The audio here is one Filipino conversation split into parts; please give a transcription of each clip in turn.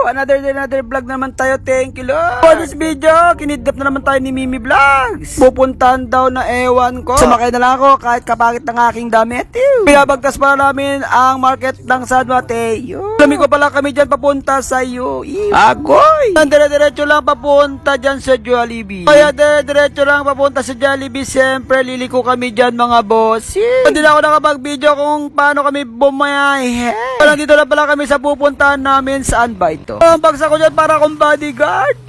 Another vlog naman tayo. Thank you Lord. For this video, kinidnap na naman tayo ni Mimi Vlogs. Pupuntahan daw na ewan ko. Sumakay na lang ako kahit kapakit ng aking damit. Pinabagtas pala namin ang market ng San Mateo. Lamig ko pala kami dyan papunta sa iyo. Agoy! Dire-diretso lang papunta dyan sa Jollibee. Kaya dire-diretso lang papunta sa Jollibee. Siyempre liliko kami dyan mga bossy. Hindi na ako nakapag-video kung paano kami bumayahe. Nandito na pala kami sa pupuntahan namin. Saan ba ito? Ang bagsak ko dyan para akong bodyguard.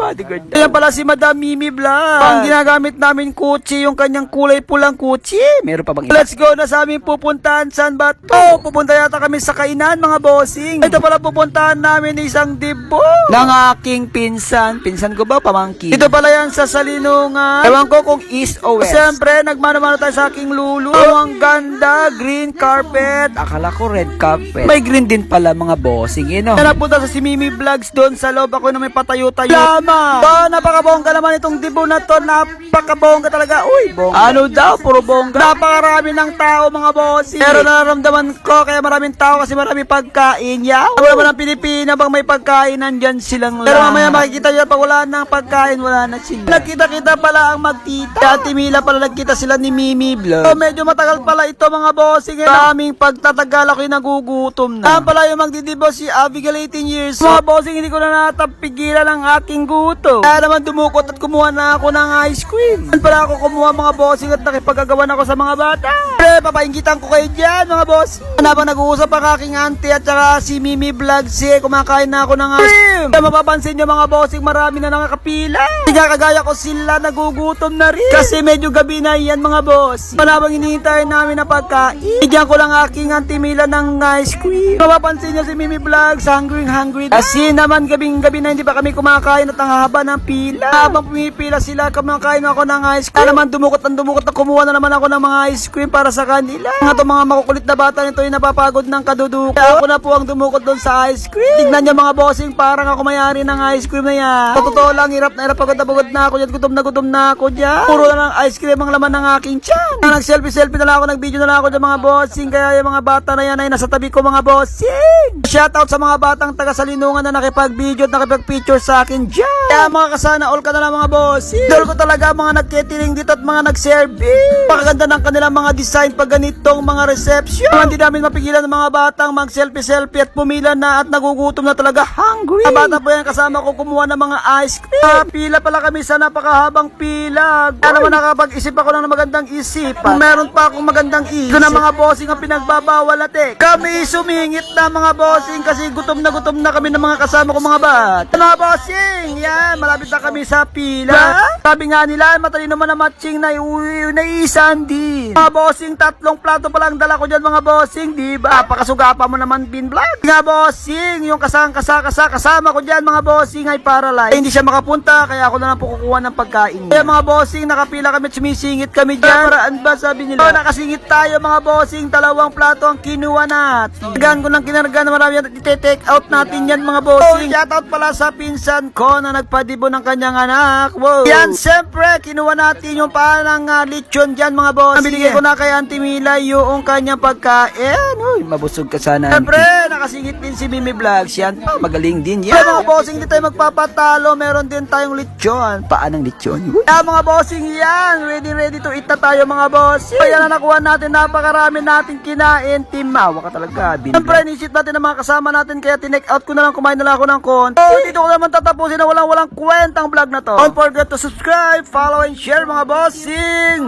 Ayan pala si Madam Mimi Vlog. Ang ginagamit namin kutsi, yung kanyang kulay pulang kutsi. Meron pa bang iba? Let's go na sa aming pupuntahan. Saan ba ito? Pupunta yata kami sa kainan mga bossing. Ito pala pupuntahan namin isang dibo ng aking pinsan. Pinsan ko ba? Pamangkin. Ito pala yan sa Salinungan. Ewan ko kung east o west. Siyempre, nagmano-mano tayo sa aking lulu. Ang ganda, green carpet. Akala ko red carpet. May green din pala mga bossing. Napunta sa si Mimi Vlogs doon sa loob ako na may patayo-tayo. Lama! Napakabongga naman itong dibo na to. Napakabongga talaga. Uy, bongga. Ano daw? Puro bongga. Napakarami ng tao mga bossing. Pero nararamdaman ko kaya maraming tao kasi maraming pagkain. Ako naman ang Pilipina bang may pagkain nandyan silang lahat. Pero mamaya makikita nyo pag wala ng pagkain, wala na sila. Nagkita-kita pala ang magtita. Ate Mila pala nagkita sila ni Mimi Vlog. So, medyo matagal pala ito mga bossing. Daming pagtatagal ako'y nagugutom na. Pala yung magdidibo si Abigail 18 years. Mga bossing, hindi ko na natapigilan ang aking gutom. Kaya naman dumukot at kumuha na ako ng ice cream. Saan pala ako kumuha mga bossing at nakipagagawan ako sa mga bata. Pre, papaingitan ko kayo dyan mga bossing. Habang nag-uusap ang aking auntie at saka si Mimi Vlogs, kumakain na ako ng ice cream. Kaya mapapansin nyo mga bossing, marami na nakakapila. Hindi kagaya ko sila, nagugutom na rin. Kasi medyo gabi na yan mga boss. Malabang hinihintay namin na pagkain. Bigyan ko lang aking auntie Mila ng ice cream. Mapapansin nyo si Mimi Vlogs, hungry. Kasi naman gabing-gabi na hindi pa kami kumakain at ang haba ng pila. Habang pumipila sila, kumakain ako ng ice cream. Kaya naman dumukot na kumuha na naman ako ng mga ice cream para sa kanila. Mga makukulit na bata nito yung napapagod ng kaduduko. Kaya ako na po ang dumukot doon sa ice cream. Tignan niyo mga bossing, parang ako mayari ng ice cream na yan. Sa totoo lang, hirap na hirap, pagod na ako dyan, gutom na ako dyan. Puro na lang ice cream ang laman ng aking tiyan. Nag-selfie na lang ako, nag-video na lang ako dyan mga bossing. Kaya yung mga bata na yan ay nasa tabi ko mga bossing. Shoutout sa mga batang taga Salinungan na nakipag-video at nakipag-picture sa akin dyan. Kaya mga kasana all ka na lang mga bossing. Idol ko talaga mga nag-catering dito at mga nag-serving. Pakaganda ng kanilang mga design pag ganitong mga reception. Hindi namin mapigilan ng mga batang mag-selfie at pumila na at nagugutom na talaga, hungry. Ang bata po yan kasama ko kumuha ng mga ice cream. Pila pala kami sa napakahabang pila. Kaya naman nakapag-isip ako ng magandang isipan. Meron pa akong magandang isip. Ito na mga bossing ang pinagbabawal natin. Kami sumingit na mga bossing kasi gutom na kami ng mga kasama ko mga bat. Mga bossing, yan, malapit na kami sa pila. Sabi nga nila, matalino man na matching na iisan din. Mga bossing, 3 plato pa lang dala ko dyan mga bossing, diba? Pakasugapa mo naman bin vlog. Mga bossing, yung kasama ko dyan mga bossing ay paralyzed. Hindi siya makapunta, kaya ako na lang po kukuha ng pagkain. Kaya mga bossing, nakapila kami at sumisingit kami dyan. Paraan ba sabi nila? Nakasingit tayo mga bossing, 2 plato ang kinuha natin. Gan ko ng kinarga na marami at ite-take out natin yan mga bossing. Shoutout pala sa pinsan ko na nagpadibo ng kanyang anak. Wow. Yan, siyempre, kinuha natin yung panang lechon dyan mga bossing. Binigay ko na kay Auntie Mila yung kanyang pagkain. Uy, mabusog ka sana. Siyempre, nakasingit din si Mimi Vlogs. Yan, magaling din yan. Kaya mga bossing, hindi tayo magpapatalo. Meron din tayong lechon. Paanong lechon? Kaya mga bossing yan, ready to eat na tayo mga bossing. Kaya na nakuha natin, napakarami natin kinain. Timawa ka talaga. Siyempre, nisip natin ang mga kasama natin kaya tinake out ko na lang, kumain na lang ako ng konti. Dito ko naman tatapusin na walang kwentang vlog na to. Don't forget to subscribe, follow, and share mga bossing.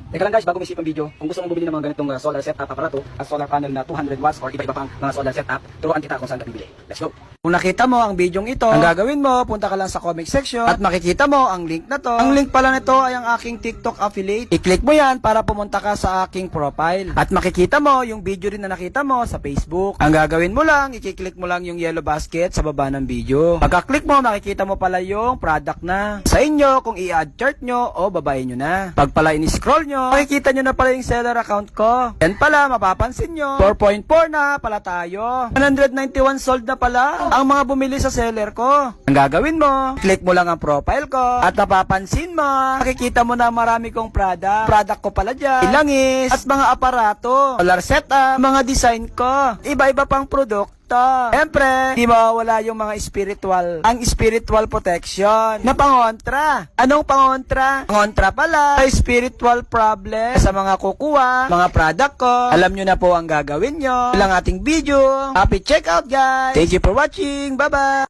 Teka lang guys, bago may isip ang video, kung gusto mong bumili ng mga ganitong solar setup aparato at solar panel na 200 watts or iba-iba pang mga solar setup, turuan kita kung saan ka bibili. Let's go! Kung nakita mo ang bidyong ito, ang gagawin mo, punta ka lang sa comment section at makikita mo ang link na to. Ang link pala nito ay ang aking TikTok affiliate. I-click mo yan para pumunta ka sa aking profile. At makikita mo yung video rin na nakita mo sa Facebook. Ang gagawin mo lang, i-click mo lang yung yellow basket sa baba ng video. Pagka-click mo, makikita mo pala yung product na. Sa inyo, kung i-add chart nyo o babayin nyo na. Pag pala in-scroll nyo, makikita nyo na pala yung seller account ko. Yan pala, mapapansin nyo, 4.4 na pala tayo. 191 sold na pala. ang mga bumili sa seller ko. Ang gagawin mo, click mo lang ang profile ko at napapansin mo, makikita mo na marami kong product ko pala dyan, ilangis at mga aparato, solar setup, mga design ko, iba-iba pang produkto. Siyempre, di mawawala yung mga spiritual protection na pangontra. Anong pangontra? Pangontra pala sa spiritual problem sa mga kukuha, mga product ko. Alam nyo na po ang gagawin nyo. Ilang ating video. Happy checkout guys! Thank you for watching. Bye-bye!